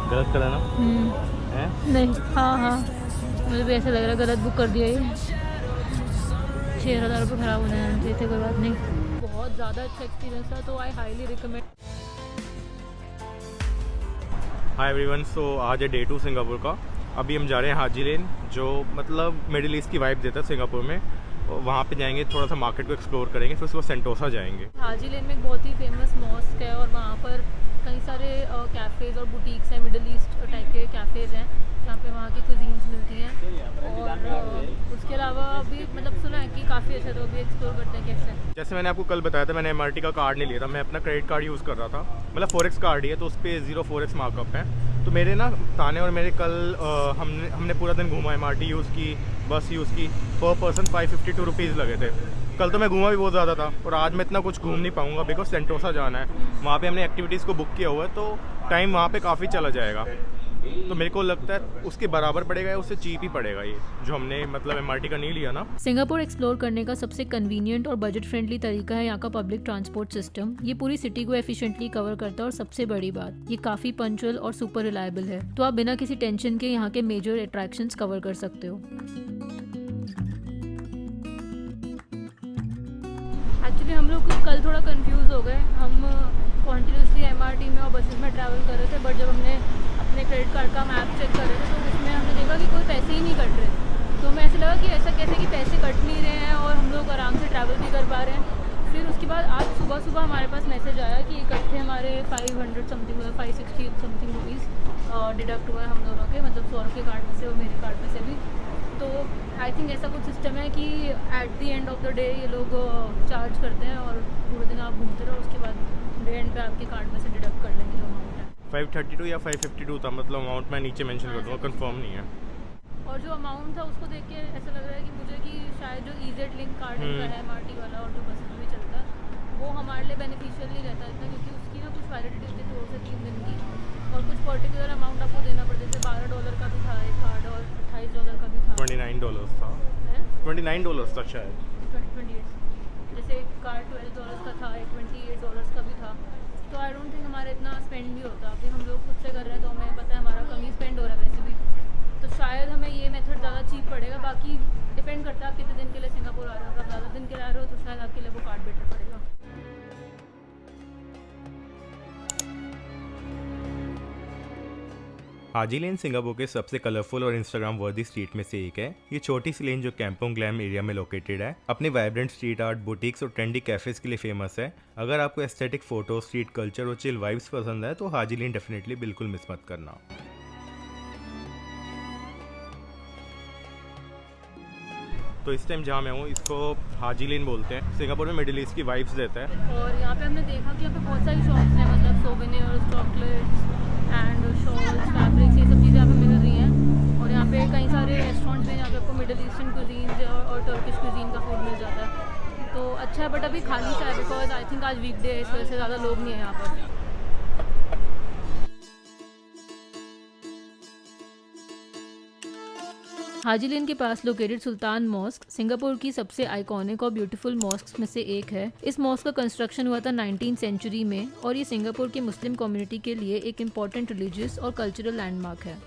गलत करा ना? हैं? नहीं, हाँ हाँ, मुझे भी ऐसा लग रहा है गलत बुक कर दिया ये। 6,000 रुपये ख़राब होने चाहिए थे, कोई बात नहीं। बहुत ज़्यादा अच्छा एक्सपीरियंस था, तो I highly recommend. Hi everyone, so आज है डे 2 सिंगापुर का। अभी हम जा रहे हैं हाजी लेन, जो मतलब मिडिल ईस्ट की वाइब देता है सिंगापुर में। वहाँ पे जाएंगे, थोड़ा सा मार्केट को एक्सप्लोर करेंगे, फिर उसके बाद सेंटोसा जाएंगे। हाजी लेन में एक बहुत ही फेमस मॉस्क है और वहाँ पर कई सारे कैफ़ेज़ और बुटीक्स हैं, मिडिल ईस्ट टाइप के कैफ़ेज़ हैं जहाँ पे वहाँ की कुजीन्स मिलती हैं। और उसके अलावा अभी मतलब सुना है कि काफ़ी अच्छा, तो अभी एक्सप्लोर करते हैं कैसे। जैसे मैंने आपको कल बताया था, मैंने MRT का कार्ड नहीं लिया था, मैं अपना क्रेडिट कार्ड यूज़ कर रहा था। मतलब 4x कार्ड ही है, तो उस पर 0 4x मार्कअप है। तो मेरे ना ताने और मेरे कल हमने पूरा दिन घूमा, MRT यूज़ की, बस यूज़ की। पर पर्सन 552 रुपीज़ लगे थे। कल तो मैं घूमा भी बहुत ज़्यादा था, और आज मैं इतना कुछ घूम नहीं पाऊँगा बिकॉज सेंटोसा जाना है। वहाँ पे हमने एक्टिविटीज़ को बुक किया हुआ है, तो टाइम वहाँ पे काफ़ी चला जाएगा। तो मेरे को लगता है उसके बराबर पड़ेगा या उससे चीप ही पड़ेगा ये, जो हमने मतलब MRT का नहीं लिया ना। सिंगापुर एक्सप्लोर करने का सबसे कन्वीनियंट और बजट फ्रेंडली तरीका है यहाँ का पब्लिक ट्रांसपोर्ट सिस्टम। ये पूरी सिटी को एफिशिएंटली कवर करता है, और सबसे बड़ी बात, ये काफ़ी पंक्चुअल और सुपर रिलायबल है। तो आप बिना किसी टेंशन के यहाँ के मेजर अट्रैक्शंस कवर कर सकते हो। एक्चुअली हम लोग कल थोड़ा कंफ्यूज हो गए। हम कॉन्टिन्यूसली MRT में और बसेस में ट्रैवल कर रहे थे, बट जब हमने अपने क्रेडिट कार्ड का मैप चेक कर रहे थे तो उसमें हमने देखा कि कोई पैसे ही नहीं कट रहे। तो हमें ऐसा लगा कि ऐसा कैसे कि पैसे कट नहीं रहे हैं और हम लोग आराम से ट्रैवल भी कर पा रहे हैं। फिर उसके बाद आज सुबह सुबह हमारे पास मैसेज आया कि इकट्ठे हमारे 500 समथिंग, मतलब 560 समथिंग रुपीज़ डिडक्ट हुआ है हम दोनों के, मतलब सौरभ के कार्ड में से और मेरे कार्ड में से भी। तो आई थिंक ऐसा कुछ सिस्टम है कि at the end of the day ये लोग चार्ज करते हैं, और पूरे दिन आप घूमते रहो, उसके बाद डे एंड पे आपके कार्ड में से डिडक्ट कर लेंगे जो अमाउंट है। 532 या 552 था, मतलब अमाउंट मैं नीचे मेंशन कर दूँगा, कंफर्म नहीं है। और जो अमाउंट था उसको देख के ऐसा लग रहा है कि मुझे कि शायद जो EZ लिंक कार्ड इनका है MRT वाला और जो बसेस में भी चलता है, वो हमारे लिए बेनिफिशियल नहीं रहता इतना, क्योंकि उसकी ना कुछ वैलिडिटी होती है 2 से 3 दिन की, और कुछ पर्टिकुलर अमाउंट आपको देना पड़ता है। जैसे $12 का भी था एक कार्ड, और $28 का भी था। $29 था, $29 था शायद। 28। जैसे एक कार्ड $12 का था, एक $28 का भी था। तो आई डोंट थिंक हमारा इतना स्पेंड भी होता। अभी हम लोग खुद से कर रहे हैं तो हमें पता है हमारा कम ही स्पेंड हो रहा है वैसे भी, तो शायद हमें ये मेथड ज़्यादा चीप पड़ेगा। बाकी डिपेंड करता है आप कितने दिन के लिए सिंगापुर आ रहे हो। अगर आप ज़्यादा दिन के लिए आ रहे हो तो शायद आपके लिए वो कार्ड बेटर पड़ेगा। हाजी लेन सिंगापुर के सबसे कलरफुल और इंस्टाग्राम वर्दी स्ट्रीट में से एक है। ये छोटी सी लेन जो कैंपोंग ग्लैम एरिया में लोकेटेड है, अपने वाइब्रेंट स्ट्रीट आर्ट, बुटीक्स और ट्रेंडी कैफेज के लिए फेमस है। अगर आपको एस्थेटिक फोटो, स्ट्रीट कल्चर और चिल वाइब्स पसंद है तो हाजी लेन डेफिनेटली बिल्कुल मिस मत करना। तो इस टाइम जहाँ मैं हूँ इसको हाजी लेन बोलते हैं। सिंगापुर में मिडिल ईस्ट की वाइब्स देता है। और यहाँ पे हमने देखा कि यहाँ पे बहुत सारी शॉप्स हैं, मतलब souvenirs, chocolates and shawls, fabrics, ये सब चीज़ें यहाँ पे मिल रही हैं। और यहाँ पे कई सारे रेस्टोरेंट्स हैं जहाँ पे आपको मिडिल ईस्टर्न कुजीन और टर्किश कुजीन का फूड मिल जाता है। तो अच्छा है, बट अभी खाली सा है बिकॉज आई थिंक आज वीकडे है, इस वजह से ज़्यादा लोग नहीं है यहाँ पर। हाजी लेन के पास लोकेटेड सुल्तान मॉस्क सिंगापुर की सबसे आइकॉनिक और ब्यूटीफुल मॉस्क्स में से एक है। इस मॉस्क का कंस्ट्रक्शन हुआ था 19th सेंचुरी में, और ये सिंगापुर की मुस्लिम कम्युनिटी के लिए एक इम्पॉर्टेंट रिलीजियस और कल्चरल लैंडमार्क है।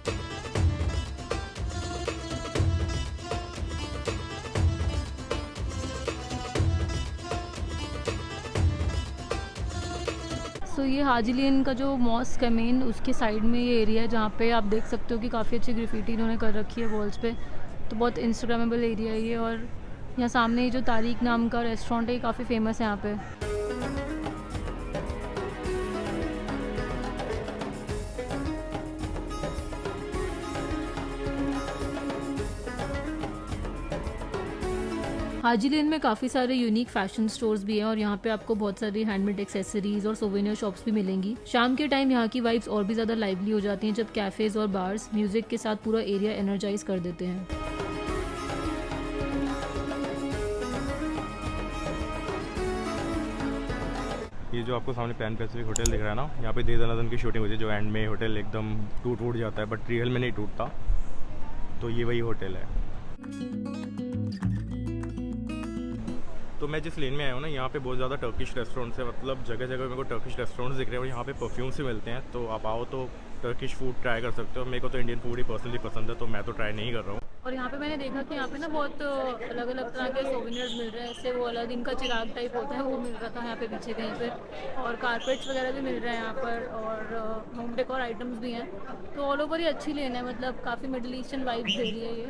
तो ये हाजी लेन का जो मॉस्क है मेन, उसके साइड में ये एरिया है जहाँ पे आप देख सकते हो कि काफ़ी अच्छी ग्राफिटी इन्होंने कर रखी है वॉल्स पे। तो बहुत इंस्टाग्रामेबल एरिया है ये। और यहाँ सामने ये जो तारीक नाम का रेस्टोरेंट है, ये काफ़ी फेमस है यहाँ पे। हाजी लेन में काफ़ी सारे यूनिक फैशन स्टोर्स भी हैं, और यहाँ पे आपको बहुत सारी हैंडमेड एक्सेसरीज और सोवेनियर शॉप्स भी मिलेंगी। शाम के टाइम यहाँ की वाइब्स और भी ज़्यादा लाइवली हो जाती हैं, जब कैफ़ेज और बार्स म्यूजिक के साथ पूरा एरिया एनर्जाइज कर देते हैं। ये जो आपको सामने पैन पैसिफिक होटल दिख रहा है ना, यहाँ पे दे दनादन की शूटिंग हुई थी, जो एंड में होटल एकदम टूट जाता है, बट रियल में नहीं टूटता। तो ये वही होटल है। तो मैं जिस लेन में आया हूँ ना, यहाँ पे बहुत ज़्यादा टर्किश रेस्टोरेंट्स है, मतलब जगह जगह मेरे को टर्किश रेस्टोरेंट्स दिख रहे हैं और यहाँ पे परफ्यूम से मिलते हैं। तो आप आओ तो टर्किश फूड ट्राई कर सकते हो। मेरे को तो इंडियन फूड ही पर्सनली पसंद है, तो मैं तो ट्राई नहीं कर रहा हूँ। और यहाँ पे मैंने देखा कि यहाँ पे ना बहुत अलग अलग तरह के सोवेनियर्स मिल रहे हैं। इससे वो अलादीन का चिराग टाइप होता है, वो मिल रहा था यहाँ पे पीछे कहीं पे, और कारपेट्स वगैरह भी मिल रहे हैं यहाँ पर, और होम डेकोर आइटम्स भी हैं। तो ऑल ओवर ही अच्छी लेन है, मतलब काफ़ी मिडिल ईस्टर्न वाइब्स दे रही है ये,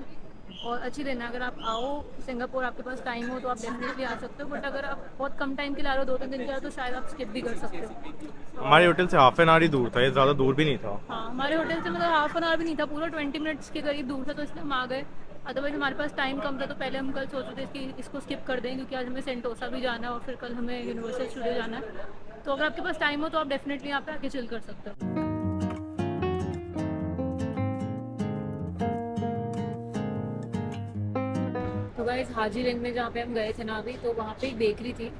और अच्छी लेना। अगर आप आओ सिंगापुर, आपके पास टाइम हो तो आप डेफिनेटली आ सकते हो, बट अगर आप बहुत कम टाइम के ला रहे हो, 2-3 दिन के लिए, तो शायद आप स्किप भी कर सकते हो। हमारे होटल से हाफ एन आवर ही दूर था, ये ज़्यादा दूर भी नहीं था। हाँ, हमारे होटल से मतलब हाफ एन आवर भी नहीं था, पूरा 20 मिनट्स के करीब दूर था, तो इसलिए हम आ गए। अदरवाइज हमारे पास टाइम कम था, तो पहले हम कल सोच रहे थे कि इसको स्किप कर दें, क्योंकि आज हमें सेंटोसा भी जाना है और फिर कल हमें यूनिवर्सल स्टूडियो जाना है। तो अगर आपके पास टाइम हो तो आप डेफिनेटली यहाँ पे आके चिल कर सकते हो। तो गाइस, हाजी लेन में जहाँ पे हम गए थे ना अभी, तो वहाँ पे एक बेकरी थी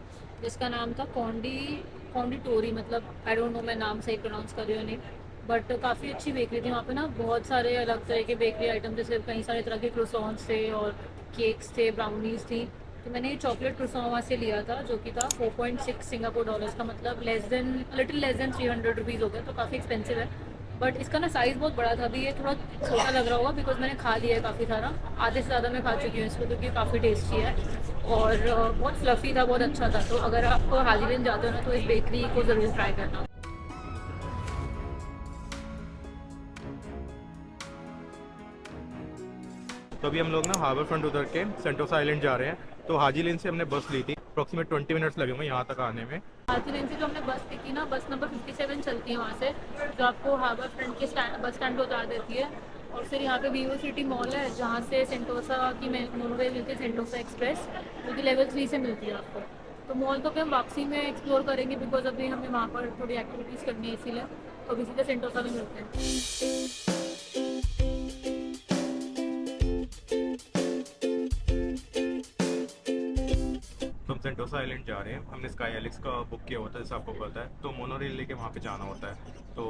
जिसका नाम था कॉन्डिटोरी, मतलब आई डोंट नो मैं नाम सही प्रोनाउंस कर रही हूँ नहीं, बट काफ़ी अच्छी बेकरी थी। वहाँ पे ना बहुत सारे अलग तरह के बेकरी आइटम, जैसे कई सारे तरह के क्रोसॉन्स थे और केक्स थे, ब्राउनीज थी। तो मैंने ये चॉकलेट क्रोसॉन वहाँ से लिया था, जो कि था 4.6 सिंगापुर डॉलर्स का, मतलब लिटिल लेस देन 300 रुपीज़ हो गया, तो काफ़ी एक्सपेंसिव है। बट इसका ना साइज़ बहुत बड़ा था। अभी ये थोड़ा छोटा लग रहा होगा बिकॉज मैंने खा लिया है काफ़ी सारा, आधे से ज़्यादा मैं खा चुकी हूँ इसको, क्योंकि काफ़ी टेस्टी है और बहुत फ्लफ़ी था, बहुत अच्छा था। तो अगर आप हाजी लेन जाते हो ना, तो इस बेकरी को ज़रूर ट्राई करना। तो अभी हम लोग ना हार्बर फ्रंट उतर के सेंटोसा आइलैंड जा रहे हैं। तो हाजी लेन से हमने बस ली थी, अप्रॉक्सीमेट 20 मिनट्स लगे हुए यहाँ तक आने में। हाजी लेन से जो हमने बस ली थी ना, बस नंबर 57 चलती है वहाँ से, जो आपको हार्बर फ्रंट के बस स्टैंड पर उतार देती है। और फिर यहाँ पे वीवो सिटी मॉल है, जहाँ से सेंटोसा की मोनोरेल मिलती है, सेंटोसा एक्सप्रेस, जो कि लेवल 3 से मिलती है आपको। तो मॉल तो अभी हम वापसी में एक्सप्लोर करेंगे, बिकॉज अभी हमें वहाँ पर थोड़ी एक्टिविटीज़ करनी है, इसीलिए तो अभी सीधे सेंटोसा में मिलते हैं। सेंटोसा आइलैंड जा रहे हैं। हमने स्काई एलेक्स का बुक किया होता है, जैसे आपको पता है। तो मोनोरेल लेके वहाँ पे जाना होता है। तो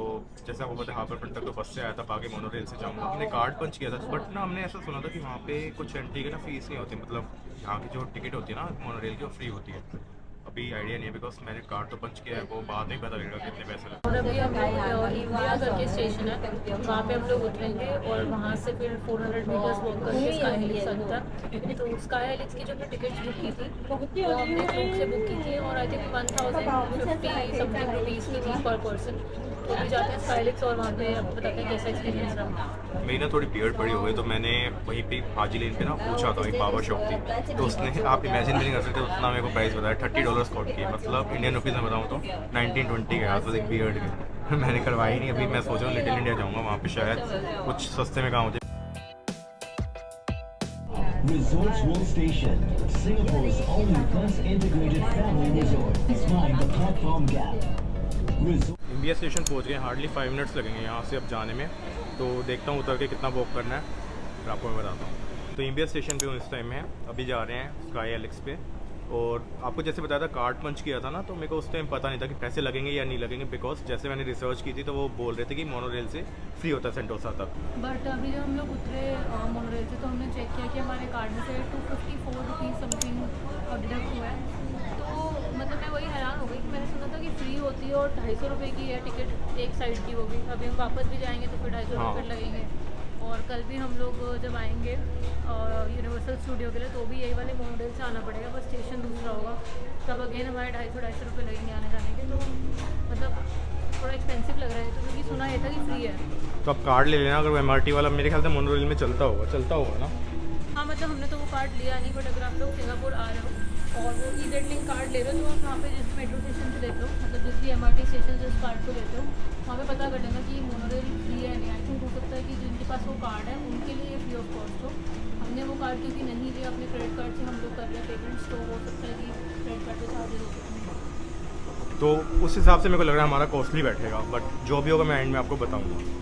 जैसे आपको पता है, हार्बर फ्रंट तक तो बस से आया था, आगे मोनोरेल से जाऊँगा। हमने कार्ड पंच किया था, बट ना हमने ऐसा सुना था कि वहाँ पे कुछ एंट्री की ना फीस नहीं होती, मतलब यहाँ की जो टिकट होती है ना मोनोरेल की, वो फ्री होती है। अभी आइडिया नहीं है, बिकॉज मैंने कार्ड तो पंच किया है, वो बाद में पता लगेगा कितने पैसे लगते हैं। और अभी हम लोग इंडिया करके स्टेशन है, वहाँ पे हम लोग उतरेंगे और वहाँ से फिर 400 मीटर्स वॉक करके स्काई हेलिक्स तक। तो स्काई हेलिक्स की जो हमने टिकट बुक की थी, वो हमने ग्रुप से बुक की थी, और आई थिंक 1050 समथिंग रुपीज़ की थी पर पर्सन। तो अभी जाते हैं स्काई हेलिक्स और वहाँ पे आपको बताते हैं कैसा एक्सपीरियंस रहा। मेरी ना थोड़ी बियर्ड पड़ी हो गई, तो मैंने वहीं पे हाजी लेन पे ना पूछा था, एक बाबर शॉप थी। तो उसने, आप इमेजिन भी नहीं कर सकते उतना मेरे को प्राइस बताया, $30 कॉट की, मतलब इंडियन रुपीज़ में बताऊँ तो 1920 के आसपास एक बियर्ड की। मैंने करवाई नहीं। अभी मैं सोच रहा हूँ लिटिल इंडिया जाऊँगा, वहाँ पे शायद कुछ सस्ते में काम होते। Resorts World Station, Singapore's only bus integrated family resort. Find the platform gap. India station पहुंच गए, हार्डली 5 मिनट्स लगेंगे यहाँ से अब जाने में। तो देखता हूँ उतर के कितना वॉक करना है, फिर आपको मैं बताता हूँ। तो इंडिया स्टेशन पे हूँ इस टाइम में, अभी जा रहे हैं स्काई एलेक्स पे। और आपको जैसे बताया था, कार्ड पंच किया था ना, तो मेरे को उस टाइम पता नहीं था कि पैसे लगेंगे या नहीं लगेंगे, बिकॉज जैसे मैंने रिसर्च की थी तो वो बोल रहे थे कि मोनोरेल से फ्री होता है सेंटोसा तक। बट अभी जब हम लोग उतरे मोनोरेल से, तो हमने चेक किया कि हमारे कार्ड में से 254 रुपीज़ समथिंग डिडक्ट हुआ है। तो मतलब मैं वही हैरान हो गई कि मैंने सुना था कि फ्री होती है और 250 रुपये की है टिकट एक साइड की होगी। अभी हम वापस भी जाएंगे तो फिर 250 रुपये लगेंगे। और कल भी हम लोग जब आएंगे यूनिवर्सल स्टूडियो के लिए, तो भी यही वाले मोनोरेल से आना पड़ेगा, बस स्टेशन दूसरा होगा। तब अगेन हमारे 250 रुपये लगेंगे आने जाने के। तो मतलब थोड़ा एक्सपेंसिव लग रहा है, तो क्योंकि सुना ये था कि फ्री है। तो आप कार्ड ले लेना, अगर वो MRT वाला मेरे ख्याल से मोनोरेल में चलता होगा ना। हाँ, मतलब हमने तो वो कार्ड लिया नहीं, बट अगर आप लोग सिंगापुर आ रहे हो और वो EZ लिंक कार्ड ले रहे हो, तो आप वहाँ पे जिस मेट्रो स्टेशन से लेते हो, मतलब जिस भी MRT स्टेशन से उस कार्ड को लेते हो, वहाँ पे पता कर लेना कि मोनोरेल फ्री है नहीं। आई थिंक हो सकता है कि जिनके पास वो कार्ड है उनके लिए फ्री ऑफ कॉस्ट हो। हमने वो कार्ड क्योंकि नहीं लिया, अपने क्रेडिट कार्ड से हम लोग कर रहे हैं पेमेंट्स, तो हो सकता है कि क्रेडिट कार्ड पे चार्जेस हो सकते हैं। तो उस हिसाब से मेरे को लग रहा है हमारा कॉस्टली बैठेगा, बट जो भी होगा मैं एंड में आपको बताऊँगा।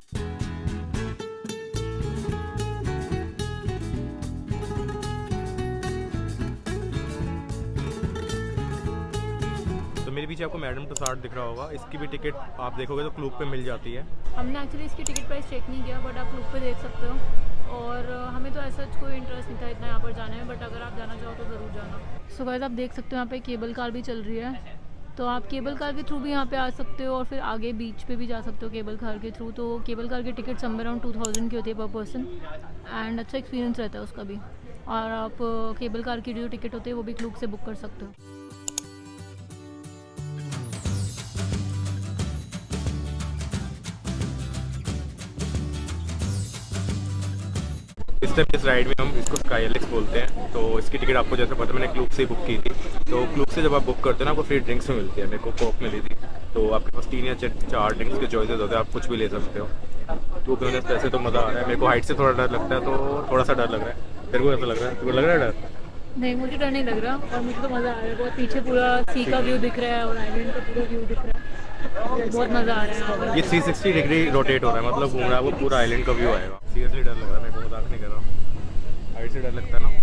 मेरे पीछे आपको मैडम टुसाड दिख रहा होगा, इसकी भी टिकट आप देखोगे तो क्लूब पे मिल जाती है। हमने एक्चुअली इसकी टिकट प्राइस चेक नहीं किया, बट आप क्लूब पे देख सकते हो। और हमें तो ऐसा कोई इंटरेस्ट नहीं था इतना यहाँ पर जाने में, बट अगर आप जाना चाहो तो ज़रूर जाना। सो गाइस आप देख सकते हो यहाँ पे केबल कार भी चल रही है, तो आप केबल कार के थ्रू भी यहाँ पे आ सकते हो और फिर आगे बीच पे भी जा सकते हो केबल कार के थ्रू। तो केबल कार की टिकट समवेयर अराउंड 2000 की होती है पर पर्सन, एंड अच्छा एक्सपीरियंस रहता है उसका भी। और आप केबल कार की जो टिकट होती है वो भी क्लूक से बुक कर सकते हो। इस राइड में हम इसको स्काई हेलिक्स बोलते हैं। तो इसकी टिकट आपको जैसे पता मैंने क्लूक से ही बुक की थी। तो क्लूक से जब आप बुक करते हो ना आपको फ्री ड्रिंक्स में मिलती है। मेरे को कोक मिली थी, तो आपके पास 3 या 4 ड्रिंक्स के चॉइसेस होते हैं, आप कुछ भी ले सकते हो। तो बिजनेस पैसे तो मज़ा आ रहा है। मेरे को हाइट से थोड़ा डर लगता है, तो थोड़ा सा डर लग रहा है। तेरे को ऐसा लग रहा है? तेरे को लग रहा है डर? नहीं, मुझे डर नहीं लग रहा और मुझे तो मज़ा आ रहा है बहुत। पीछे पूरा सी का व्यू दिख रहा है और आइलैंड का पूरा व्यू दिख रहा है, बहुत मज़ा आ रहा है। ये 360 डिग्री रोटेट हो रहा है, मतलब घूम रहा है, वो पूरा आइलैंड का व्यू आएगा। सीरियसली डर लग रहा है मेरे को, मजाक नहीं कर रहा। हाइट से डर लगता है ना।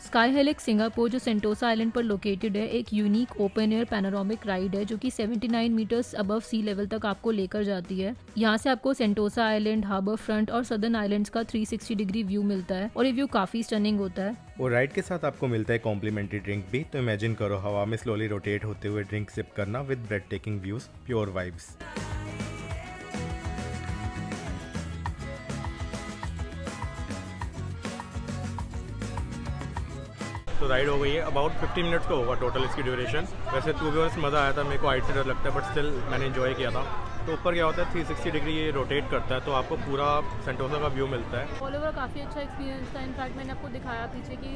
स्काई हेलिक्स सिंगापुर जो सेंटोसा आइलैंड पर लोकेटेड है, एक unique open air panoramic ride है जो कि 79 मीटर्स अबव सी लेवल तक आपको लेकर जाती है। यहाँ से आपको सेंटोसा आइलैंड, हार्बर फ्रंट और सदर्न आइलैंड्स का 360 डिग्री व्यू मिलता है और ये व्यू काफी स्टनिंग होता है। और राइड के साथ आपको मिलता है कॉम्प्लीमेंट्री ड्रिंक भी। तो इमेजिन करो हवा में स्लोली रोटेट होते हुए ड्रिंक सिप करना with bread taking views, pure vibes. तो राइड हो गई है, अबाउट 15 मिनट्स का होगा टोटल इसकी ड्यूरेशन। वैसे टू बी ऑनेस्ट मज़ा आया था, मेरे को हाइट से डर लगता है बट स्टिल मैंने एंजॉय किया था। तो ऊपर क्या होता है 360 डिग्री ये रोटेट करता है, तो आपको पूरा सेंटोसा का व्यू मिलता है। ऑल ओवर काफ़ी अच्छा एक्सपीरियंस था। इनफैक्ट मैंने आपको दिखाया पीछे कि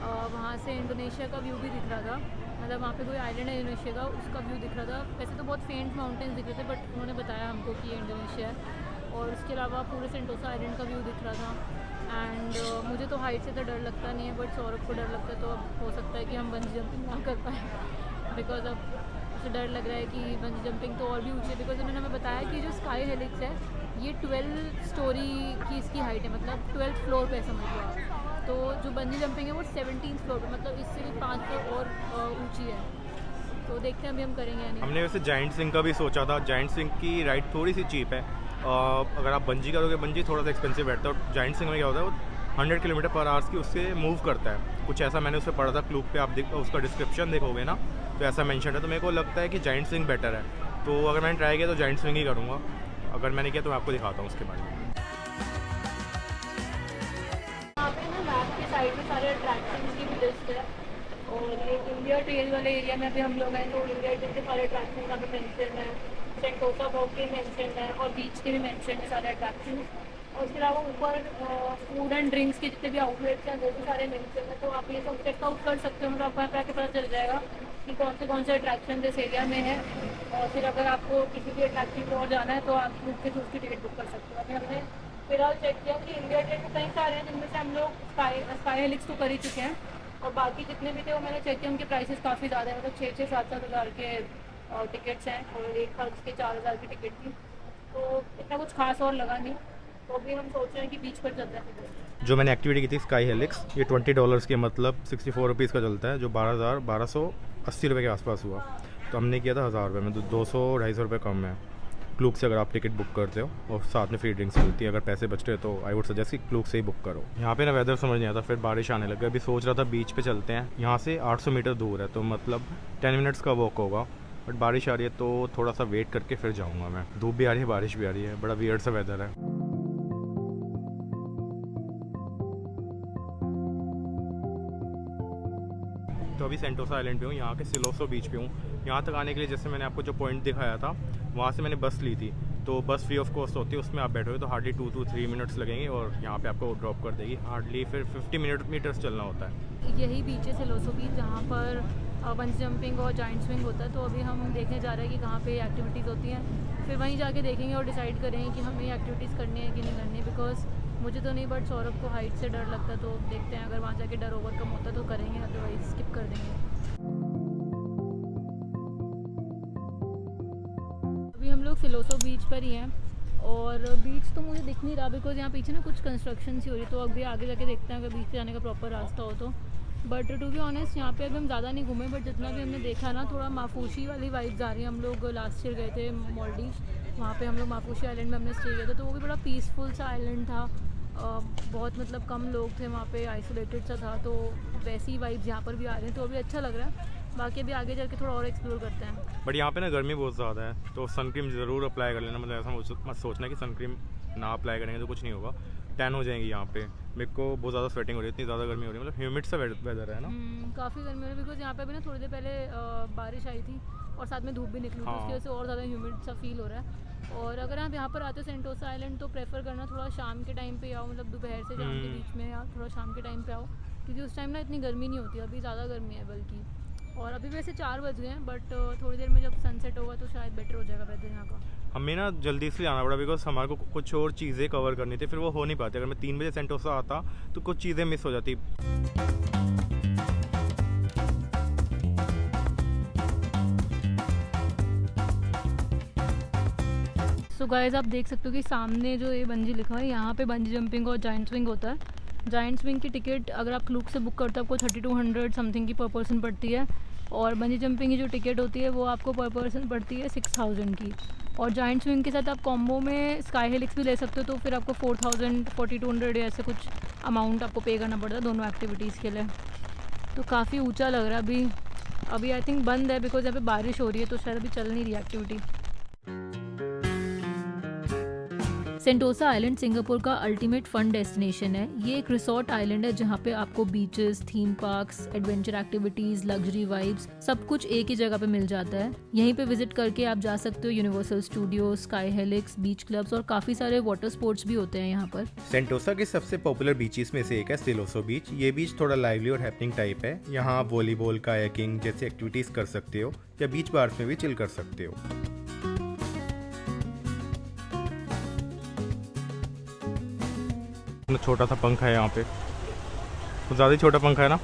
वहाँ से इंडोनेशिया का व्यू भी दिख रहा था, मतलब वहाँ पे कोई आइलैंड है इंडोनेशिया का, उसका व्यू दिख रहा था। वैसे तो बहुत फेंट माउंटेन्स दिख रहे थे बट उन्होंने बताया हमको कि ये इंडोनेशिया है। और उसके अलावा पूरे सेंटोसा आइलैंड का व्यू दिख रहा था। एंड मुझे तो हाइट से तो डर लगता नहीं है, बट सौरभ को डर लगता है, तो अब हो सकता है कि हम बंजी जंपिंग ना कर पाए बिकॉज अब उसे डर लग रहा है कि बंजी जंपिंग तो और भी ऊँची है। बिकॉज उन्होंने हमें बताया कि जो स्काई हेलिक्स है ये 12 स्टोरी की इसकी हाइट है, मतलब 12th फ्लोर पे समझ लो आप। तो जो बंजी जंपिंग है वो 17th फ्लोर पे, मतलब इससे भी 5 फ्लोर और ऊँची है। तो देखते हैं अभी हम करेंगे या नहीं। हमने वैसे जाइंट स्विंग का भी सोचा था। जाइंट स्विंग की राइड थोड़ी सी चीप है। अगर आप बंजी करोगे, बंजी थोड़ा सा एक्सपेंसिव बैठता है। और जाइंट स्विंग में क्या होता है वो 100 किलोमीटर पर आवर्स की उससे मूव करता है, कुछ ऐसा मैंने उससे पढ़ा था क्लूक पे। आप उसका डिस्क्रिप्शन देखोगे ना तो ऐसा मेंशन है। तो मेरे को लगता है कि जाइंट स्विंग बेटर है, तो अगर मैंने ट्राई किया तो जाइंट स्विंग ही करूँगा। अगर मैंने किया तो मैं आपको दिखाता हूँ उसके बारे में। यहाँ पे ना मैप के साइड में सारे अट्रैक्शंस की भी लिस्ट है। और ये इंडिया ट्रेल वाले एरिया में अभी हम लोग हैं, तो इंडिया ट्रेल के सारे अट्रैक्शन का भी मेंशन है, सेंटोसा बॉक के मेंशन है और बीच के भी मेंशन है सारे अट्रैक्शन। और उसके अलावा ऊपर फूड एंड ड्रिंक्स के जितने भी आउटलेट्स हैं वो भी सारे मेंशन है। तो आप ये सब चेकआउट कर सकते हो, मतलब आपको यहाँ पे आके पता चल जाएगा कि कौन से अट्रैक्शन इस एरिया में है। और फिर अगर आपको किसी भी अट्रैक्शन में और जाना है तो आप बुक के थ्रू उसकी टिकट बुक कर सकते हो। अभी हमने फिलहाल चेक किया कि इंडिया ट्रेल में कई सारे हैं जिनमें से हम लोग स्काई हेलिक्स तो कर ही चुके हैं, और बाकी जितने भी थे वो मैंने चेक किया उनके प्राइसेस काफ़ी ज़्यादा है, मतलब 6-7 हज़ार के टिकट्स हैं और एक खर्च के 4000 की टिकट थी। तो इतना कुछ खास और लगा नहीं। तो अभी हम सोच रहे हैं कि बीच पर चलते हैं। जो मैंने एक्टिविटी की थी स्काई हेलिक्स, ये $20 के मतलब 64 रुपीज़ का चलता है, जो 1280 रुपये के आसपास हुआ। तो हमने किया था 1000 रुपये में, तो 200-250 रुपये कम है क्लूक से अगर आप टिकट बुक करते हो, और साथ में फ्री ड्रिंक्स मिलती है। अगर पैसे बचते हैं तो आई वुड सजेस्ट कि क्लूक से ही बुक करो। यहाँ पे ना वेदर समझ नहीं आता, फिर बारिश आने लगा। अभी सोच रहा था बीच पे चलते हैं, यहाँ से 800 मीटर दूर है, तो मतलब 10 मिनट्स का वॉक होगा। बट बारिश आ रही है तो थोड़ा सा वेट करके फिर जाऊँगा मैं। धूप भी आ रही है, बारिश भी आ रही है, बड़ा वियर्ड सा वेदर है। तो अभी सेंटोसा आइलैंड पे हूँ, यहाँ के सिलोसो बीच पे हूँ। यहाँ तक आने के लिए जैसे मैंने आपको जो पॉइंट दिखाया था वहाँ से मैंने बस ली थी। तो बस फ्री ऑफ कॉस्ट होती है, उसमें आप बैठोगे तो हार्डली 2 to 3 मिनट्स लगेंगे और यहाँ पे आपको ड्रॉप कर देगी। हार्डली फिर 50 मीटर्स चलना होता है। यही बीच है सिलोसो बीच, जहाँ पर बंजी जंपिंग और जाइंट स्विंग होता है। तो अभी हम देखने जा रहे हैं कि कहाँ पे एक्टिविटीज़ होती हैं, फिर वहीं जाके देखेंगे और डिसाइड करेंगे कि हमें ये एक्टिविटीज़ करनी है कि नहीं करनी। बिकॉज मुझे तो नहीं, बट सौरभ को हाइट से डर लगता है, तो देखते हैं अगर वहाँ जाके डर ओवरकम होता तो करेंगे, अदरवाइज स्किप कर देंगे। अभी हम लोग सिलोसो बीच पर ही हैं और बीच तो मुझे दिख नहीं रहा बिकॉज यहाँ पीछे ना कुछ कंस्ट्रक्शन सी हो रही है, तो अभी आगे जाके देखते हैं अगर बीच पे जाने का प्रॉपर रास्ता हो तो। बट टू बी ऑनेस्ट यहाँ पे अभी हम ज़्यादा नहीं घूमे, बट जितना भी हमने देखा ना थोड़ा माफूशी वाली वाइब्स आ रही है। हम लोग लास्ट ईयर गए थे मालदीव्स, वहाँ पे हम लोग माफूशी आइलैंड में हमने स्टे किया था, तो वो भी बड़ा पीसफुल सा आइलैंड था। बहुत मतलब कम लोग थे वहाँ पे, आइसोलेटेड सा था, तो वैसी वाइब्स यहाँ पर भी आ रही हैं, तो अभी अच्छा लग रहा है। बाकी अभी आगे जाके थोड़ा और एक्सप्लोर करते हैं। बट यहाँ पे ना गर्मी बहुत ज़्यादा है, तो सनक्रीम ज़रूर अप्लाई कर लेना। मतलब ऐसा मत सोचना कि सनक्रीम ना अप्लाई करेंगे तो कुछ नहीं होगा, टैन हो जाएंगी यहाँ पे। मेरे को बहुत ज़्यादा स्वेटिंग हो रही है, इतनी ज़्यादा गर्मी हो रही है, मतलब ह्यूमिड सा वेदर है ना। काफ़ी गर्मी हो रही है बिकॉज यहाँ पे भी ना थोड़ी देर पहले बारिश आई थी और साथ में धूप भी निकली थी, हाँ। उसकी वजह से और ज़्यादा ह्यूमिड सा फील हो रहा है। और अगर आप यहाँ पर आते हो सेंटोसा आइलैंड तो प्रेफर करना थोड़ा शाम के टाइम पे आओ, मतलब दोपहर से शाम के बीच में, या थोड़ा शाम के टाइम पे आओ, क्योंकि उस टाइम ना इतनी गर्मी नहीं होती। अभी ज़्यादा गर्मी है बल्कि, और अभी वैसे 4 बज गए हैं, बट थोड़ी देर में जब सनसेट होगा तो शायद बेटर हो जाएगा वेदर यहाँ का। हमें ना जल्दी से आना पड़ा बिकॉज हमारे को कुछ और चीज़ें कवर करनी थी, फिर वो हो नहीं पाती। अगर मैं 3 बजे सेंटोसा आता तो कुछ चीज़ें मिस हो जाती। सो गाइस आप देख सकते हो कि सामने जो ये बंजी लिखा है, यहाँ पे बंजी जंपिंग और जाइंट स्विंग होता है। जाइंट स्विंग की टिकट अगर आप क्लूक से बुक करते हो आपको 3200 समथिंग की पर पर्सन पड़ती है, और बंजी जंपिंग की जो टिकट होती है वो आपको पर पर्सन पड़ती है 6000 की। और जाइंट स्विंग के साथ आप कॉम्बो में स्काई हेलिक्स भी ले सकते हो, तो फिर आपको 4000 4200 या ऐसे कुछ अमाउंट आपको पे करना पड़ता है दोनों एक्टिविटीज़ के लिए। तो काफ़ी ऊंचा लग रहा है। अभी आई थिंक बंद है बिकॉज यहाँ पे बारिश हो रही है, तो शायद अभी चल नहीं रही एक्टिविटी। सेंटोसा आइलैंड सिंगापुर का अल्टीमेट फन डेस्टिनेशन है। ये एक रिसोर्ट आइलैंड है जहाँ पे आपको beaches, theme parks, adventure activities, luxury vibes सब कुछ एक ही जगह पे मिल जाता है। यहीं पे विजिट करके आप जा सकते हो यूनिवर्सल स्टूडियो, स्काई हेलिक्स, बीच क्लब्स और काफी सारे वाटर स्पोर्ट्स भी होते हैं यहाँ पर। सेंटोसा के सबसे पॉपुलर बीचेस में से एक है सिलोसो बीच। ये बीच थोड़ा लाइवली और हैपनिंग टाइप है। यहाँ आप वॉलीबॉल, कायाकिंग जैसी एक्टिविटीज कर सकते हो, या बीच बार्स में भी चिल कर सकते हो। छोटा सा पंखा है यहाँ पे, तो ज़्यादा ही छोटा पंखा है ना।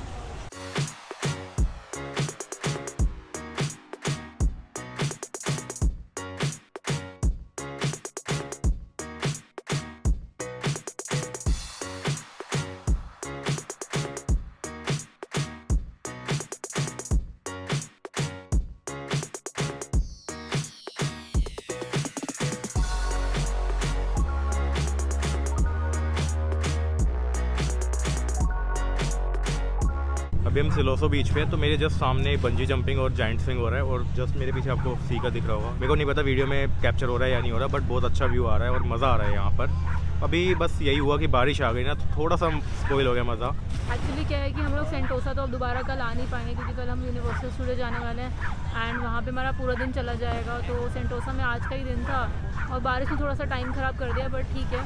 अभी हम सिलोसो बीच पे हैं, तो मेरे जस्ट सामने बंजी जंपिंग और जाइंट स्विंग हो रहा है, और जस्ट मेरे पीछे आपको सी का दिख रहा होगा। मेरे को नहीं पता वीडियो में कैप्चर हो रहा है या नहीं हो रहा, बट बहुत अच्छा व्यू आ रहा है और मज़ा आ रहा है यहाँ पर। अभी बस यही हुआ कि बारिश आ गई ना, तो थोड़ा सा स्पॉइल हो गया मज़ा। एक्चुअली क्या है कि हम लोग सेंटोसा तो अब दोबारा कल आ नहीं पाएंगे, क्योंकि कल हम यूनिवर्सल स्टूडियो जाने वाले हैं एंड वहाँ पे हमारा पूरा दिन चला जाएगा। तो सेंटोसा में आज का ही दिन था और बारिश ने थोड़ा सा टाइम ख़राब कर दिया, बट ठीक है।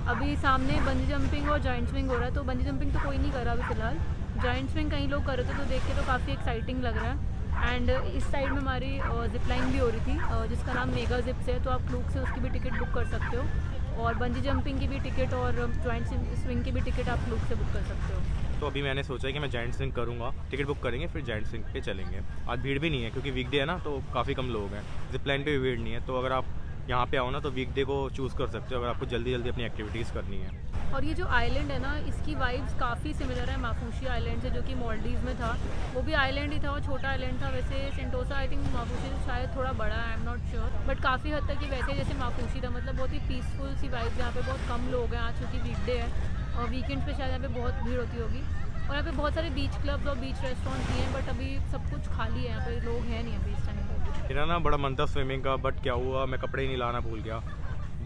अभी सामने बंजी जंपिंग और जाइंट स्विंग हो रहा है, तो बंजी जंपिंग तो कोई नहीं कर रहा अभी फ़िलहाल। जाइंट स्विंग कई लोग कर रहे थे, तो देख के तो काफ़ी एक्साइटिंग लग रहा है। एंड इस साइड में हमारी जिप लाइन भी हो रही थी, जिसका नाम मेगा जिप से है, तो आप क्लूक से उसकी भी टिकट बुक कर सकते हो, और बंजी जंपिंग की भी टिकट और जाइंट स्विंग की भी टिकट आप क्लूक से बुक कर सकते हो। तो अभी मैंने सोचा है कि मैं जाइंट स्विंग करूँगा, टिकट बुक करेंगे फिर जाइंट स्विंग पे चलेंगे। आज भीड़ भी नहीं है क्योंकि वीकडे है ना, तो काफ़ी कम लोग हैं। जिप लाइन पे भी भीड़ नहीं है, तो अगर आप यहाँ पे आओ ना तो वीकडे को चूज़ कर सकते हो अगर आपको जल्दी जल्दी अपनी एक्टिविटीज़ करनी है। और ये जो आइलैंड है ना, इसकी वाइब्स काफ़ी सिमिलर है माफूशी आइलैंड से, जो कि मालदीव में था। वो भी आइलैंड ही था और छोटा आइलैंड था। वैसे सेंटोसा आई थिंक माफूशी से शायद थोड़ा बड़ा है, I am not sure, but काफ़ी हद तक ये वैसे जैसे माफूशी था। मतलब बहुत ही पीसफुल सी वाइब्स, यहाँ पे बहुत कम लोग हैं आज क्योंकि वीकडे है, और वीकेंड्स पे शायद यहाँ पे बहुत भीड़ होती होगी। और यहाँ पे बहुत सारे बीच क्लब्स और बीच रेस्टोरेंट्स भी हैं, बट अभी सब कुछ खाली है, यहाँ पे लोग हैं नहीं अभी इस टाइम पे। मेरा ना बड़ा मन था स्विमिंग का, बट क्या हुआ मैं कपड़े ही नहीं लाना भूल गया।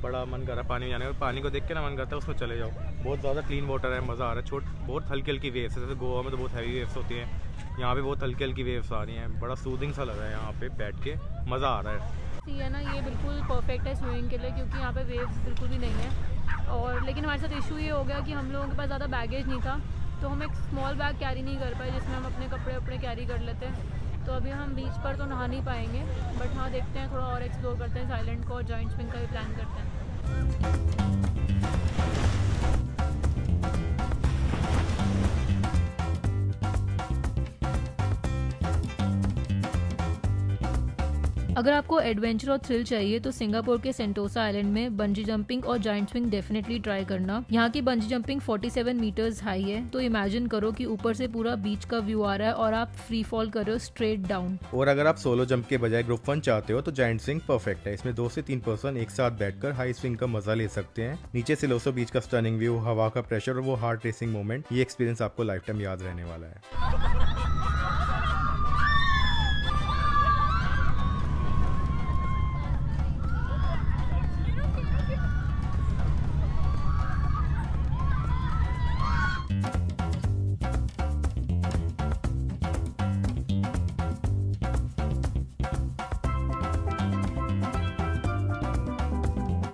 बड़ा मन कर रहा है पानी में जाने का, पानी को देख के ना मन करता है उसमें चले जाओ। बहुत ज़्यादा क्लीन वाटर है, मज़ा आ रहा है। बहुत हल्की हल्की वेव्स है, जैसे गोवा में तो बहुत हैवी वेव्स होती हैं, यहाँ पे बहुत हल्की हल्की वेव्स आ रही हैं। बड़ा सूदिंग सा लग रहा है यहाँ पे बैठ के, मज़ा आ रहा है। ये ना ये बिल्कुल परफेक्ट है स्विमिंग के लिए, क्योंकि यहाँ पे वेव्स बिल्कुल भी नहीं है। और लेकिन हमारे साथ इशू ये हो गया कि हम लोगों के पास ज़्यादा बैगेज नहीं था, तो हम एक स्मॉल बैग कैरी नहीं कर पाए जिसमें हम अपने कपड़े कैरी कर लेते। तो अभी हम बीच पर तो नहा नहीं पाएंगे, बट हाँ देखते हैं, थोड़ा और एक्सप्लोर करते हैं इस आइलैंड को और जाइंट स्विंग का भी प्लान करते हैं। अगर आपको एडवेंचर और थ्रिल चाहिए तो सिंगापुर के सेंटोसा आइलैंड में बंजी जंपिंग और जायंट स्विंग डेफिनेटली ट्राई करना। यहाँ की बंजी जंपिंग 47 मीटर्स हाई है, तो इमेजिन करो कि ऊपर से पूरा बीच का व्यू आ रहा है और आप फ्री फॉल कर रहे हो स्ट्रेट डाउन। और अगर आप सोलो जंप के बजाय ग्रुप फन चाहते हो तो जायंट स्विंग परफेक्ट है। इसमें 2 से 3 पर्सन एक साथ बैठकर हाई स्विंग का मजा ले सकते हैं। नीचे सिलोसो बीच का स्टनिंग व्यू, हवा का प्रेशर और वो हार्ट रेसिंग मोमेंट, ये एक्सपीरियंस आपको लाइफ टाइम याद रहने वाला है।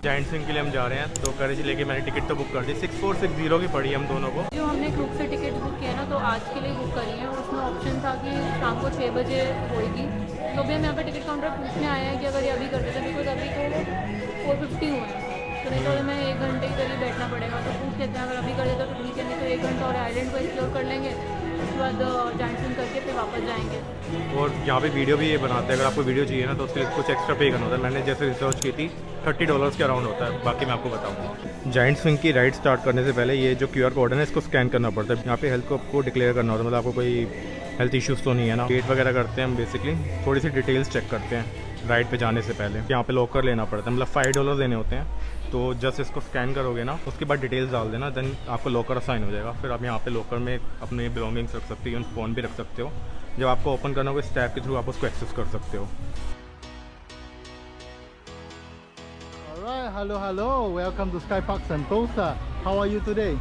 जायंट स्विंग के लिए हम जा रहे हैं, तो करेज लेके मैंने टिकट तो बुक कर दी। 6460 की पड़ी हम दोनों को। जो हमने ग्रुप से टिकट बुक किया ना, तो आज के लिए बुक करी है और उसमें ऑप्शन था कि शाम को 6 बजे होएगी। तो भी हम यहाँ पे टिकट काउंटर पूछने आए हैं कि अगर ये अभी कर देते, बिकॉज अभी तो 450 हुए हैं, तो नहीं तो हमें 1 घंटे के करीब बैठना पड़ेगा। तो पूछ लेते हैं, अगर अभी कर देते तो ठीक है, नहीं तो 1 घंटा और आइलैंड को एक्सप्लोर कर लेंगे, उसके बाद जायंट स्विंग करके फिर वापस जाएंगे। और यहाँ पे वीडियो भी ये बनाते हैं, अगर आपको वीडियो चाहिए ना तो उसके लिए कुछ एक्स्ट्रा पे करना होता है। मैंने जैसे रिसर्च की थी $30 के अराउंड होता है, बाकी मैं आपको बताऊंगा। जायंट स्विंग की राइड स्टार्ट करने से पहले ये जो QR कोड है ना, इसको स्कैन करना पड़ता है। यहाँ पे हेल्थ को आपको डिक्लेयर करना होता है, मतलब आपको कोई हेल्थ इश्यूज़ तो नहीं है ना। वेट वगैरह करते हैं हम, बेसिकली थोड़ी सी डिटेल्स चेक करते हैं राइड पे जाने से पहले। यहाँ पे लॉकर लेना पड़ता है, मतलब $5 देने होते हैं। तो जस्ट इसको स्कैन करोगे ना, उसके बाद डिटेल्स डाल देना, देन आपको लॉकर असाइन हो जाएगा। फिर आप यहाँ पे लॉकर में अपने बिलोंगिंग्स रख सकते हो, फ़ोन भी रख सकते हो। जब आपको ओपन करना होगा, इस टैब के थ्रू आप उसको एक्सेस कर सकते हो। Alright, hello, welcome to Sky Park Sentosa. How are you today?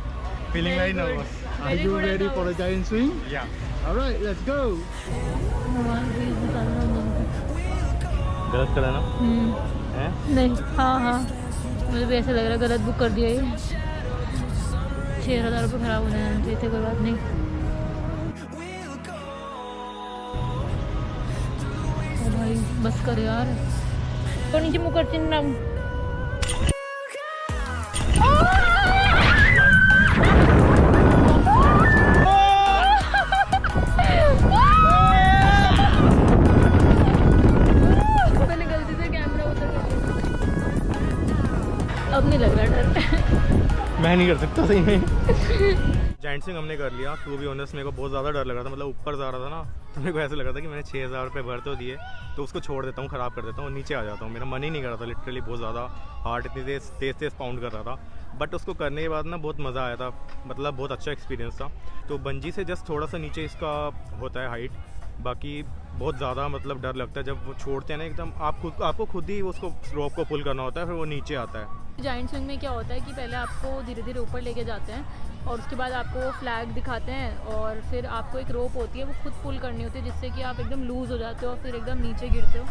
Feeling very nervous. Are you ready for the giant swing? Yeah. Alright, let's go. गलत करा ना? है? नहीं, हाँ मुझे भी ऐसा लग रहा है गलत बुक कर दिया ये। 6000 रुपये ख़राब होने हैं, तो कोई बात नहीं। ओ भाई बस कर यार, तो नीचे मुँह करती ना। मैंने गलती से कैमरा उधर कर दिया। अब नहीं लग रहा डर। मैं नहीं कर सकता सही में। जायंट स्विंग हमने कर लिया। टू बी ऑनेस्ट मेरे को बहुत ज़्यादा डर लग रहा था, मतलब ऊपर जा रहा था ना, तो मेरे को ऐसा लग रहा था कि मैंने 6000 रुपये भर तो दिए, तो उसको छोड़ देता हूँ, ख़राब कर देता हूँ और नीचे आ जाता हूँ। मेरा मन ही नहीं कर रहा था, लिटरली बहुत ज़्यादा हार्ट इतनी तेज़ पाउंड कर रहा था। बट उसको करने के बाद ना बहुत मज़ा आया था, मतलब बहुत अच्छा एक्सपीरियंस था। तो बंजी से जस्ट थोड़ा सा नीचे इसका होता है हाइट, बाकी बहुत ज़्यादा मतलब डर लगता है जब वो छोड़ते हैं ना एकदम। आपको खुद ही उसको रोप को पुल करना होता है, फिर वो नीचे आता है। जायंट स्विंग में क्या होता है कि पहले आपको धीरे धीरे ऊपर लेके जाते हैं और उसके बाद आपको फ्लैग दिखाते हैं और फिर आपको एक रोप होती है, वो खुद पुल करनी होती है, जिससे कि आप एकदम लूज़ हो जाते हो और फिर एकदम नीचे गिरते हो।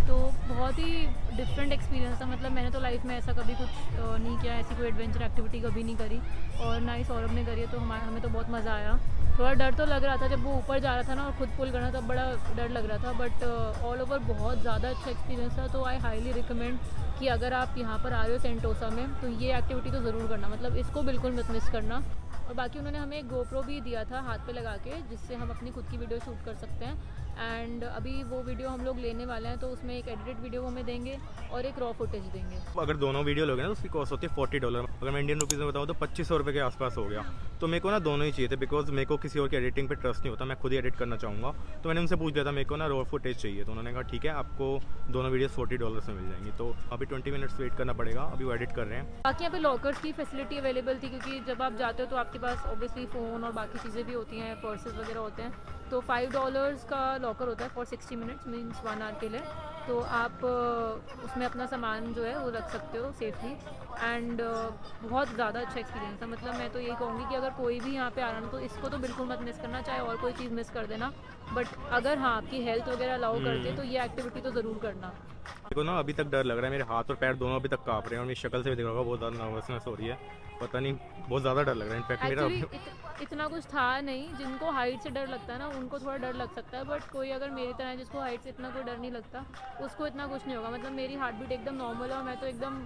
तो बहुत ही डिफरेंट एक्सपीरियंस था, मतलब मैंने तो लाइफ में ऐसा कभी कुछ नहीं किया, ऐसी कोई एडवेंचर एक्टिविटी कभी नहीं करी और ना ही सौरभ ने करी है। तो हमें तो बहुत मज़ा आया। थोड़ा डर तो लग रहा था जब वो ऊपर जा रहा था ना और खुद पुल करना, तब बड़ा डर लग रहा था, बट ऑल ओवर बहुत ज़्यादा अच्छा एक्सपीरियंस था। तो आई हाईली रिकमेंड कि अगर आप यहाँ पर आ रहे हो सेंटोसा में, तो ये एक्टिविटी तो ज़रूर करना, मतलब इसको बिल्कुल मत मिस करना। और बाकी उन्होंने हमें एक GoPro भी दिया था हाथ पे लगा के, जिससे हम अपनी खुद की वीडियो शूट कर सकते हैं। एंड अभी वो वीडियो हम लोग लेने वाले हैं, तो उसमें एक एडिटेड वीडियो हमें देंगे और एक रॉ फुटेज देंगे। अगर दोनों वीडियो लोगे ना तो उसकी कॉस्ट होती है $40। अगर मैं इंडियन रुपीज़ में बताऊँ तो 2500 रुपये के आसपास हो गया। तो मेरे को ना दोनों ही चाहिए थे, बिकॉज मेरे को किसी और की एडिटिंग पे ट्रस्ट नहीं होता, मैं खुद ही एडिट करना चाहूँगा। तो मैंने उनसे पूछ लिया था मेरे को ना रॉ फुटेज चाहिए, तो उन्होंने कहा ठीक है, आपको दोनों वीडियोस $40 में मिल जाएंगी। तो अभी 20 मिनट्स वेट करना पड़ेगा, अभी वो एडिट कर रहे हैं। बाकी यहाँ पे लॉकर्स की फैसिलिटी अवेलेबल थी, क्योंकि जब आप जाते हो तो आपके पास ऑब्वियसली फ़ोन और बाकी चीज़ें भी होती हैं, पर्सेस वगैरह होते हैं। तो $5 का लॉकर होता है फॉर 60 मिनट्स, मीन्स 1 आवर के लिए। तो आप उसमें अपना सामान जो है वो रख सकते हो सेफली। एंड बहुत ज़्यादा अच्छा एक्सपीरियंस था, मतलब मैं तो यही कहूँगी कि अगर कोई भी यहाँ पे आ रहा है तो इसको तो बिल्कुल मत मिस करना, चाहे और कोई चीज़ मिस कर देना, बट अगर हाँ आपकी हेल्थ वगैरह अलाउ करते तो ये एक्टिविटी तो ज़रूर करना। देखो ना अभी तक डर लग रहा है, मेरे हाथ और पैर दोनों अभी तक काँप रहे हैं और मेरी शक्ल से भी दिख रहा होगा बहुत ज़्यादा नर्वसनेस हो रही है, पता नहीं बहुत ज़्यादा डर लग रहा है। इनफैक्ट मेरा इतना कुछ था नहीं, जिनको हाइट से डर लगता है ना उनको थोड़ा डर लग सकता है, बट कोई अगर मेरी तरह है जिसको हाइट से इतना कोई डर नहीं लगता, उसको इतना कुछ नहीं होगा। मतलब मेरी हार्ट बीट एकदम नॉर्मल है और मैं तो एकदम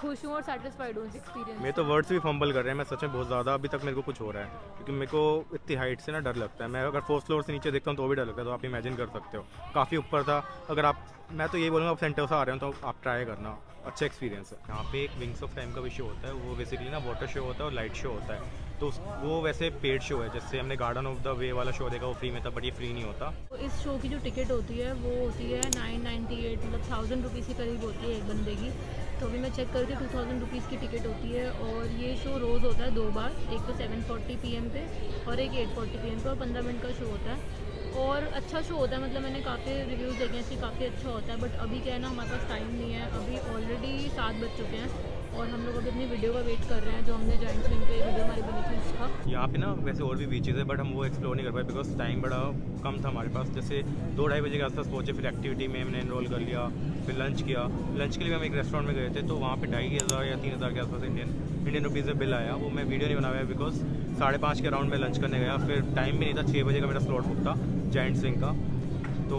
खुश हूँ और सेटिस्फाइड हूँ इस एक्सपीरियंस। मेरे तो वर्ड्स भी फंबल कर रहे हैं, मैं सच में बहुत ज़्यादा अभी तक मेरे को कुछ हो रहा है, क्योंकि मेरे को इतनी हाइट से ना डर लगता है। मैं अगर 4th फ्लोर से नीचे देखता हूँ तो भी डर लगता है, तो आप इमेजिन कर सकते हो काफ़ी ऊपर था। अगर आप, मैं तो ये बोलूँगा आप सेंटोसा आ रहे हो तो आप ट्राई करना, अच्छा एक्सपीरियंस है। यहाँ पे एक विंग्स ऑफ टाइम का भी शो होता है, वो बेसिकली ना वाटर शो होता है और लाइट शो होता है। तो वो वैसे पेड शो है, जैसे हमने गार्डन ऑफ द वे वाला शो देखा वो फ्री में था, बट ये फ्री नहीं होता। तो इस शो की जो टिकट होती है वो होती है 998, मतलब 1000 रुपीज़ के करीब होती है एक बंदे की। तो अभी मैं चेक करती हूँ 2000 रुपीज़ की टिकट होती है। और ये शो रोज़ होता है 2 बार, एक तो 7:40 PM पे और एक 8:40 PM पे, और 15 मिनट का शो होता है और अच्छा शो होता है। मतलब मैंने काफ़ी रिव्यूज़ देखे हैं इसके, काफ़ी अच्छा होता है। बट अभी क्या है ना, हमारे पास टाइम नहीं है, अभी ऑलरेडी 7 बज चुके हैं और हम लोग अभी अपनी वीडियो का वेट कर रहे हैं, जो हमने जॉइंट स्विंग पे वीडियो हमारी बनी थी उसका। यहाँ पे ना वैसे और भी बीचेज़ है, बट हम वो एक्सप्लोर नहीं कर पाए बिकॉज टाइम बड़ा कम था हमारे पास। जैसे 2-2:30 बजे के आसपास पहुँचे, फिर एक्टिविटी में हमने एनरोल कर लिया, फिर लंच किया। लंच के लिए हम एक रेस्टोरेंट में गए थे, तो वहाँ पे 2500 या 3000 के आसपास इंडियन रुपीज़ में बिल आया। वो मैं वीडियो नहीं बना पाया बिकॉज 5:30 के अराउंड में लंच करने गया, फिर टाइम भी नहीं था, 6 बजे का मेरा स्लॉट बुक था जॉइंट स्विंग का। तो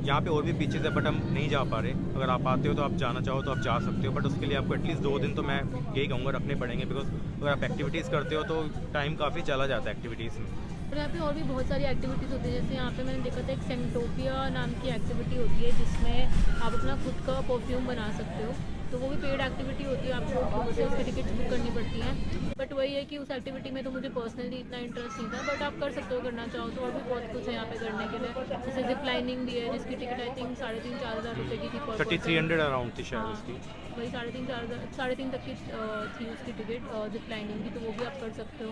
यहाँ पे और भी बीचेज़ है बट हम नहीं जा पा रहे। अगर आप आते हो तो आप जाना चाहो तो आप जा सकते हो, बट उसके लिए आपको एटलीस्ट 2 दिन तो मैं यही कहूँगा रखने पड़ेंगे, बिकॉज अगर आप एक्टिविटीज़ करते हो तो टाइम काफ़ी चला जाता है एक्टिविटीज़ में। और यहाँ पे और भी बहुत सारी एक्टिविटीज़ होती है। जैसे यहाँ पे मैंने देखा था एक सेंटोपिया नाम की एक्टिविटी होती है, जिसमें आप अपना खुद का परफ्यूम बना सकते हो। तो वो भी पेड एक्टिविटी होती है, आपको खुद से उसकी टिकट बुक करनी पड़ती हैं। बट वही है कि उस एक्टिविटी में तो मुझे पर्सनली इतना इंटरेस्ट नहीं था, बट आप कर सकते हो करना चाहो तो। और भी बहुत कुछ है यहाँ पे करने के लिए, जैसे जिप लाइनिंग भी है, जिसकी टिकट आई थिंक 3,500-4,000 रुपये की थी पर 3300 अराउंड थी शायद हाँ, उसकी। वही 3,500-4,500 तक की थी उसकी टिकट जिप लाइनिंग की, तो वो भी आप कर सकते हो।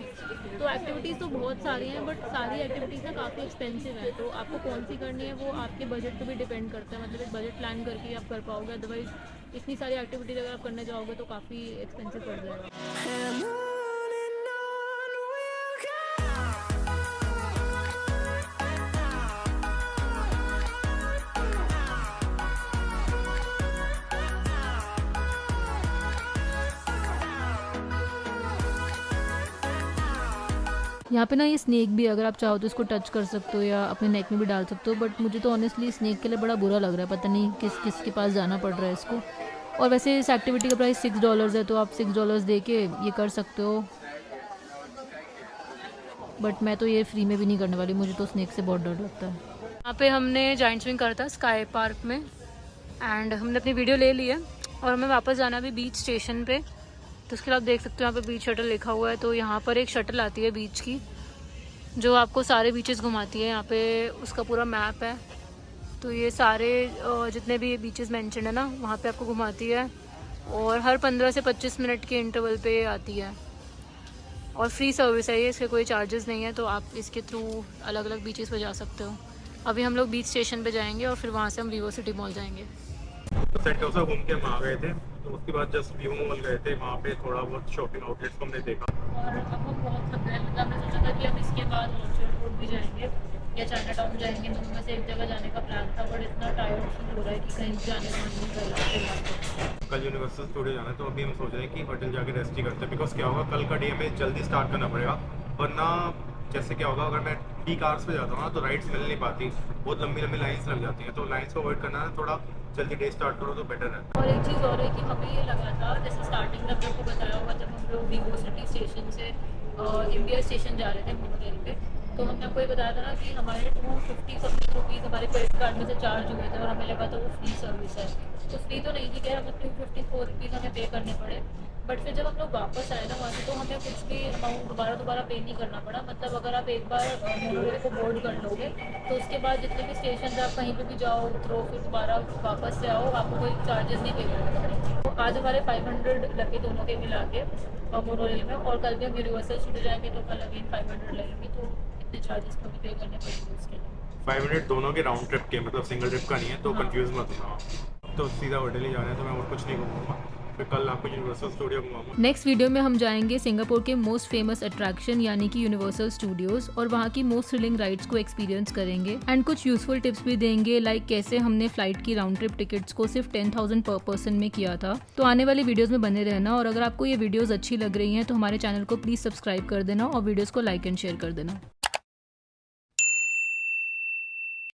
तो एक्टिविटीज़ तो बहुत सारी हैं, बट सारी एक्टिविटीज़ ना काफ़ी एक्सपेंसिव है। तो आपको कौन सी करनी है वो आपके बजट पे भी डिपेंड करता है, मतलब एक बजट प्लान करके ही आप कर पाओगे। अदरवाइज इतनी सारी एक्टिविटीज़ अगर आप करने जाओगे तो काफ़ी एक्सपेंसिव पड़ जाएगा। यहाँ पे ना ये स्नेक भी, अगर आप चाहो तो इसको टच कर सकते हो या अपने नेक में भी डाल सकते हो। बट मुझे तो ऑनेस्टली स्नेक के लिए बड़ा बुरा लग रहा है, पता नहीं किस के पास जाना पड़ रहा है इसको। और वैसे इस एक्टिविटी का प्राइस $6 है, तो आप $6 दे के ये कर सकते हो। बट मैं तो ये फ्री में भी नहीं करने वाली, मुझे तो स्नेक से बहुत डर लगता है। यहाँ पे हमने जॉइंट स्विंग करा था स्काई पार्क में एंड हमने अपनी वीडियो ले ली है और हमें वापस जाना भी बीच स्टेशन पे। तो उसके लिए आप देख सकते हो यहाँ पे बीच शटल लिखा हुआ है। तो यहाँ पर एक शटल आती है बीच की, जो आपको सारे बीचेस घुमाती है। यहाँ पे उसका पूरा मैप है, तो ये सारे जितने भी बीचेस मेंशन है ना, वहाँ पे आपको घुमाती है और हर 15 से 25 मिनट के इंटरवल पे आती है। और फ्री सर्विस है ये, इसके कोई चार्जेस नहीं है, तो आप इसके थ्रू अलग अलग बीचेस पे जा सकते हो। अभी हम लोग बीच स्टेशन पे जाएंगे और फिर वहाँ से हम वीवो सिटी मॉल जाएंगे। सेंटोसा घूम के हम आ गए थे, तो उसके बाद जस्ट व्यू मॉल गए थे, वहाँ पे थोड़ा बहुत शॉपिंग आउटलेट्स को हमने देखा। और अब हम बहुत थक गए, मतलब हमने सोचा था कि हम इसके बाद ऑर्चर्ड रोड भी जाएंगे या चाइना टाउन जाएंगे, दोनों में से एक जगह जाने का प्लान था। बट इतना टायर्ड फील हो रहा है कि कहीं जाने का मन नहीं कर रहा। कल यूनिवर्सल स्टूडियो जाना है, तो अभी हम सोच रहे हैं कि होटल जाके रेस्ट ही करते हैं, बिकॉज क्या होगा कल का डे हमें जल्दी स्टार्ट करना पड़ेगा। वरना जैसे क्या होगा, अगर मैं पीक आवर्स पे जाता हूँ ना तो राइड्स मिल नहीं पाती, बहुत लंबी लंबी लाइन्स लग जाती हैं। तो लाइन्स को अवॉइड करना है, थोड़ा जल्दी डे स्टार्ट करो तो बेटर है। और एक चीज़ और है कि हमें ये लगा था, जैसे स्टार्टिंग में आपको बताया होगा, जब हम लोग वीवो सिटी स्टेशन से इंडिया स्टेशन जा रहे थे मोनोरेल पे, तो हमने आपको ये बताया था ना कि हमारे 250 समथिंग रुपीज़ हमारे क्रेडिट कार्ड में से चार्ज हुए थे और हमें लगा था वो फ्री सर्विस है। तो फ्री तो नहीं थी, क्या हमें 254 रुपीज़ हमें पे करने पड़े। बट फिर जब हम लोग वापस आए ना वहाँ से, तो हमें कुछ भी अमाउंट दोबारा पे नहीं करना पड़ा। मतलब अगर आप एक बार मोनोरेल को बोर्ड कर लोगे तो उसके बाद जितने भी स्टेशन आप कहीं पे भी जाओ, उतरो, फिर दोबारा वापस से आओ, आपको कोई चार्जेस नहीं पे करने पड़ेंगे। तो आज हमारे 500 लगे दोनों के मिला के मोनोरेल में, और कल भी हम यूनिवर्सल स्टूडियो जाएंगे तो कल अगेन 500 लगेंगे। तो इतने चार्जेस को भी पे करने पड़ेंगे उसके लिए। 500 दोनों के राउंड ट्रिप के, मतलब सिंगल ट्रिप का नहीं है, तो कंफ्यूज मत होना। तो सीधा होटल ही जाना है, तो मैं और कुछ नहीं घूमूंगा, फिर कल आपको यूनिवर्सल स्टूडियो घुमाऊंगा। नेक्स्ट वीडियो में हम जाएंगे सिंगापुर के मोस्ट फेमस अट्रैक्शन यानी कि यूनिवर्सल स्टूडियोज, और वहाँ की मोस्ट थ्रिलिंग राइड्स को एक्सपीरियंस करेंगे एंड कुछ यूजफुल टिप्स भी देंगे, लाइक कैसे हमने फ्लाइट की राउंड ट्रिप टिकट्स को सिर्फ 10,000 पर पर्सन में किया था। तो आने वाली वीडियोस में बने रहना, और अगर आपको ये वीडियोस अच्छी लग रही हैं तो हमारे चैनल को प्लीज सब्सक्राइब कर देना और वीडियोस को लाइक एंड शेयर कर देना।